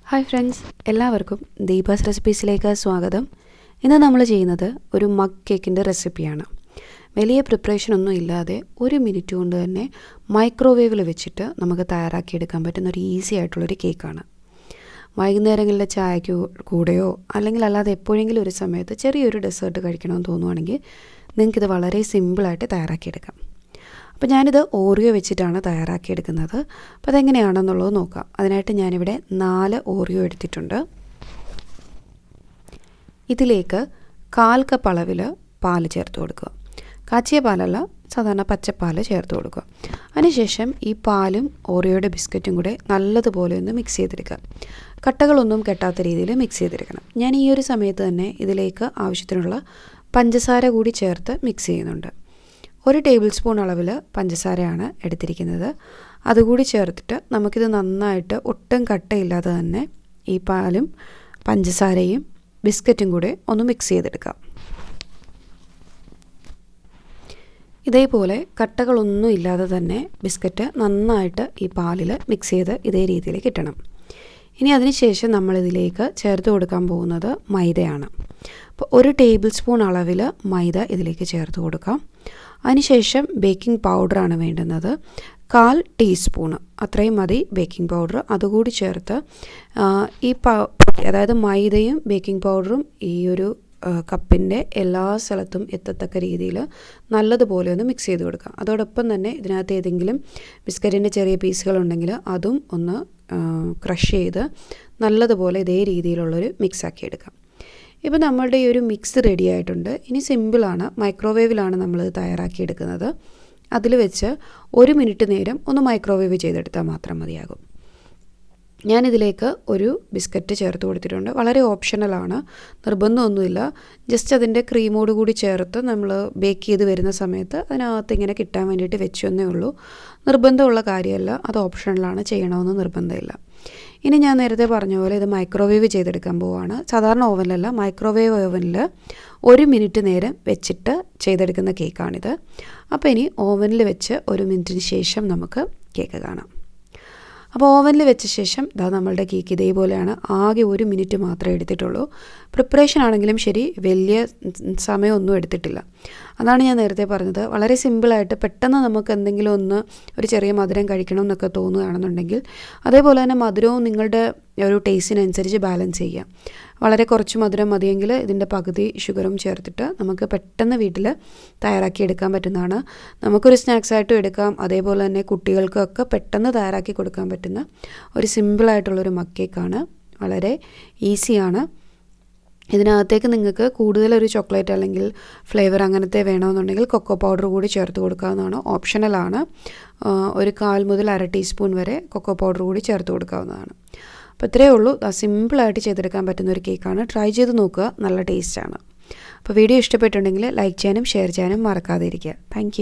Hi friends, എല്ലാവർക്കും ദീപാസ് റെസിപ്പീസിലേക്ക് സ്വാഗതം. ഇന്ന് നമ്മൾ ചെയ്യുന്നത് ഒരു മഗ് കേക്കിൻ്റെ റെസിപ്പിയാണ്. വലിയ പ്രിപ്പറേഷനൊന്നും ഇല്ലാതെ 1 മിനിറ്റ് കൊണ്ട് തന്നെ മൈക്രോവേവിൽ വെച്ചിട്ട് നമുക്ക് തയ്യാറാക്കിയെടുക്കാൻ പറ്റുന്ന ഒരു ഈസി ആയിട്ടുള്ളൊരു കേക്കാണ്. വൈകുന്നേരങ്ങളിലെ ചായയ്ക്ക് കൂടെയോ അല്ലെങ്കിൽ അല്ലാതെ എപ്പോഴെങ്കിലും ഒരു സമയത്ത് ചെറിയൊരു ഡെസേർട്ട് കഴിക്കണമെന്ന് തോന്നുവാണെങ്കിൽ നിങ്ങൾക്കിത് വളരെ സിമ്പിളായിട്ട് തയ്യാറാക്കിയെടുക്കാം. അപ്പോൾ ഞാനിത് ഓറിയോ വെച്ചിട്ടാണ് തയ്യാറാക്കിയെടുക്കുന്നത്. അപ്പോൾ അതെങ്ങനെയാണെന്നുള്ളത് നോക്കാം. അതിനായിട്ട് ഞാനിവിടെ 4 ഓറിയോ എടുത്തിട്ടുണ്ട്. ഇതിലേക്ക് 1/4 കപ്പ് അളവിൽ പാല് ചേർത്ത് കൊടുക്കുക. കാച്ചിയ പാലല്ല, സാധാരണ പച്ചപ്പാൽ ചേർത്ത് കൊടുക്കുക. അതിനുശേഷം ഈ പാലും ഓറിയോയുടെ ബിസ്ക്കറ്റും കൂടെ നല്ലതുപോലെ ഒന്ന് മിക്സ് ചെയ്തെടുക്കുക. കട്ടകളൊന്നും കെട്ടാത്ത രീതിയിൽ മിക്സ് ചെയ്തെടുക്കണം. ഞാൻ ഈ ഒരു സമയത്ത് തന്നെ ഇതിലേക്ക് ആവശ്യത്തിനുള്ള പഞ്ചസാര കൂടി ചേർത്ത് മിക്സ് ചെയ്യുന്നുണ്ട്. 1 ടേബിൾ സ്പൂൺ അളവിൽ പഞ്ചസാരയാണ് എടുത്തിരിക്കുന്നത്. അതുകൂടി ചേർത്തിട്ട് നമുക്കിത് നന്നായിട്ട് ഒട്ടും കട്ടയില്ലാതെ തന്നെ ഈ പാലും പഞ്ചസാരയും ബിസ്ക്കറ്റും കൂടെ ഒന്ന് മിക്സ് ചെയ്തെടുക്കാം. ഇതേപോലെ കട്ടകളൊന്നും ഇല്ലാതെ തന്നെ ബിസ്ക്കറ്റ് നന്നായിട്ട് ഈ പാലിൽ മിക്സ് ചെയ്ത് ഇതേ രീതിയിൽ കിട്ടണം. ഇനി അതിനുശേഷം നമ്മളിതിലേക്ക് ചേർത്ത് കൊടുക്കാൻ പോകുന്നത് മൈദയാണ്. അപ്പോൾ 1 ടേബിൾ സ്പൂൺ അളവിൽ മൈദ ഇതിലേക്ക് ചേർത്ത് കൊടുക്കാം. അതിനുശേഷം ബേക്കിംഗ് പൗഡറാണ് വേണ്ടുന്നത്. 1/4 ടീസ്പൂണ് അത്രയും മതി ബേക്കിംഗ് പൗഡർ. അതുകൂടി ചേർത്ത് ഈ അതായത് മൈദയും ബേക്കിംഗ് പൗഡറും ഈ ഒരു കപ്പിൻ്റെ എല്ലാ സ്ഥലത്തും എത്തത്തക്ക രീതിയിൽ നല്ലതുപോലെ ഒന്ന് മിക്സ് ചെയ്ത് കൊടുക്കുക. അതോടൊപ്പം തന്നെ ഇതിനകത്ത് ഏതെങ്കിലും ബിസ്ക്കറ്റിൻ്റെ ചെറിയ പീസുകളുണ്ടെങ്കിൽ അതും ഒന്ന് ക്രഷ് ചെയ്ത് നല്ലതുപോലെ ഇതേ രീതിയിലുള്ളൊരു മിക്സാക്കി എടുക്കാം. ഇപ്പോൾ നമ്മളുടെ ഈ ഒരു മിക്സ് റെഡി ആയിട്ടുണ്ട്. ഇനി സിമ്പിളാണ്, മൈക്രോവേവിലാണ് നമ്മൾ തയ്യാറാക്കിയെടുക്കുന്നത്. അതിൽ വെച്ച് 1 മിനിറ്റ് നേരം ഒന്ന് മൈക്രോവേവ് ചെയ്തെടുത്താൽ മാത്രം മതിയാകും. ഞാനിതിലേക്ക് ഒരു ബിസ്ക്കറ്റ് ചേർത്ത് കൊടുത്തിട്ടുണ്ട്. വളരെ ഓപ്ഷണലാണ്, നിർബന്ധമൊന്നുമില്ല. ജസ്റ്റ് അതിൻ്റെ ക്രീമോട് കൂടി ചേർത്ത് നമ്മൾ ബേക്ക് ചെയ്ത് വരുന്ന സമയത്ത് അതിനകത്ത് ഇങ്ങനെ കിട്ടാൻ വേണ്ടിയിട്ട് വെച്ചെന്നേ ഉള്ളൂ. നിർബന്ധമുള്ള കാര്യമല്ല, അത് ഓപ്ഷണലാണ്, ചെയ്യണമെന്ന് നിർബന്ധമില്ല. ഇനി ഞാൻ നേരത്തെ പറഞ്ഞ പോലെ ഇത് മൈക്രോവേവ് ചെയ്തെടുക്കാൻ പോവുകയാണ്. സാധാരണ ഓവനിലല്ല, മൈക്രോവേവ് ഓവനിൽ 1 മിനിറ്റ് നേരം വെച്ചിട്ട് ചെയ്തെടുക്കുന്ന കേക്കാണിത്. അപ്പോൾ ഇനി ഓവനിൽ വെച്ച് 1 മിനിറ്റിന് ശേഷം നമുക്ക് കേക്ക് കാണാം. അപ്പോൾ ഓവനിൽ വെച്ച ശേഷം നമ്മളുടെ കേക്ക് ഇതേപോലെയാണ്. ആകെ 1 മിനിറ്റ് മാത്രമേ എടുത്തിട്ടുള്ളൂ. പ്രിപ്പറേഷൻ ആണെങ്കിലും ശരി, വലിയ സമയമൊന്നും എടുത്തിട്ടില്ല. അതാണ് ഞാൻ നേരത്തെ പറഞ്ഞത്. വളരെ സിമ്പിളായിട്ട് പെട്ടെന്ന് നമുക്ക് എന്തെങ്കിലും ഒന്ന് ഒരു ചെറിയ മധുരം കഴിക്കണം എന്നൊക്കെ തോന്നുകയാണെന്നുണ്ടെങ്കിൽ അതേപോലെ തന്നെ മധുരവും നിങ്ങളുടെ ഒരു ടേസ്റ്റിനനുസരിച്ച് ബാലൻസ് ചെയ്യാം. വളരെ കുറച്ച് മധുരം മതിയെങ്കിൽ ഇതിൻ്റെ പകുതി ഷുഗറും ചേർത്തിട്ട് നമുക്ക് പെട്ടെന്ന് വീട്ടിൽ തയ്യാറാക്കിയെടുക്കാൻ പറ്റുന്നതാണ്. നമുക്കൊരു സ്നാക്സായിട്ടും എടുക്കാം. അതേപോലെ തന്നെ കുട്ടികൾക്കൊക്കെ പെട്ടെന്ന് തയ്യാറാക്കി കൊടുക്കാൻ പറ്റുന്ന ഒരു സിമ്പിളായിട്ടുള്ളൊരു മഗ് കേക്കാണ്. വളരെ ഈസിയാണ്. ഇതിനകത്തേക്ക് നിങ്ങൾക്ക് കൂടുതലൊരു ചോക്ലേറ്റ് അല്ലെങ്കിൽ ഫ്ലേവർ അങ്ങനത്തെ വേണമെന്നുണ്ടെങ്കിൽ കൊക്കോ പൗഡർ കൂടി ചേർത്ത് കൊടുക്കാവുന്നതാണ്. ഓപ്ഷണലാണ്. 1/4 മുതൽ 1/2 ടീസ്പൂൺ വരെ കൊക്കോ പൗഡർ കൂടി ചേർത്ത് കൊടുക്കാവുന്നതാണ്. അപ്പോൾ ഇത്രയേ ഉള്ളൂ. സിമ്പിളായിട്ട് ചെയ്തെടുക്കാൻ പറ്റുന്ന ഒരു കേക്കാണ്. ട്രൈ ചെയ്ത് നോക്കുക, നല്ല ടേസ്റ്റാണ്. അപ്പോൾ വീഡിയോ ഇഷ്ടപ്പെട്ടുണ്ടെങ്കിൽ ലൈക്ക് ചെയ്യാനും ഷെയർ ചെയ്യാനും മറക്കാതെ ഇരിക്കുക. താങ്ക്